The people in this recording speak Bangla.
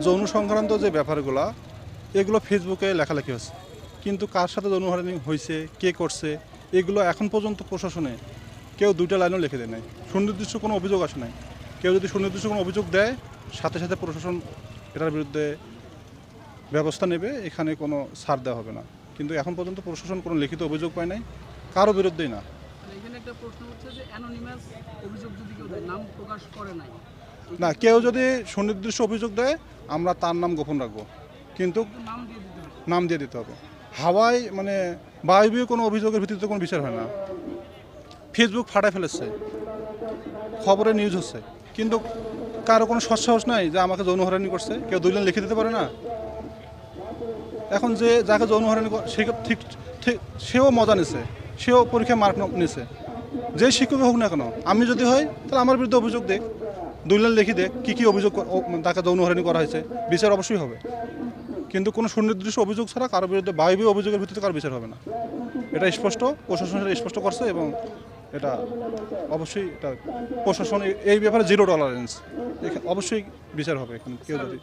যৌন সংক্রান্ত যে ব্যাপারগুলো এগুলো ফেসবুকে লেখালেখি হচ্ছে, কিন্তু কার সাথে যৌন হয়রানি হয়েছে, কে করছে, এগুলো এখন পর্যন্ত প্রশাসনে কেউ দুইটা লাইনও লিখে দেয় নাই। সুনির্দিষ্ট কোনো অভিযোগ আসে নাই। কেউ যদি সুনির্দিষ্ট কোনো অভিযোগ দেয়, সাথে সাথে প্রশাসন এটার বিরুদ্ধে ব্যবস্থা নেবে, এখানে কোনো ছাড় দেওয়া হবে না। কিন্তু এখন পর্যন্ত প্রশাসন কোনো লিখিত অভিযোগ পায় নাই, কারো বিরুদ্ধেই না। এখানে একটা প্রশ্ন হচ্ছে যে অ্যানোনিমাস অভিযোগ যদি কেউ দেয়, নাম প্রকাশ করে নাই, না, কেউ যদি সুনির্দিষ্ট অভিযোগ দেয় আমরা তার নাম গোপন রাখবো, কিন্তু নাম দিয়ে দিতে হবে। নাম দিয়ে দিতে হবে। হাওয়ায় মানে বায়বীয় কোনো অভিযোগের ভিত্তিতে কোনো বিচার হয় না। ফেসবুক ফাটায় ফেলেছে, খবরে নিউজ হচ্ছে, কিন্তু কারো কোনো সৎসাহস নাই যে আমাকে যৌন হয়রানি করছে, কেউ দুই লাইন লিখে দিতে পারে না। এখন যে যাকে যৌন হয়রানি সে ঠিক ঠিক সেও মজা নিছে, সেও পরীক্ষায় মার্ক নিছে, যে শিক্ষক হোক না কেন। আমি যদি হই তাহলে আমার বিরুদ্ধে অভিযোগ দেখ, দুই লাইন লিখে দেখ কী কী অভিযোগ তাকে যৌন হয়রানি করা হয়েছে, বিচার অবশ্যই হবে। কিন্তু কোনো সুনির্দিষ্ট অভিযোগ ছাড়া কারোর বিরুদ্ধে বায়বীয় অভিযোগের ভিত্তিতে কারো বিচার হবে না। এটা স্পষ্ট, প্রশাসন এটা স্পষ্ট করছে, এবং এটা অবশ্যই এটা প্রশাসন এই ব্যাপারে জিরো টলারেন্স, অবশ্যই বিচার হবে এখানে কেউ যদি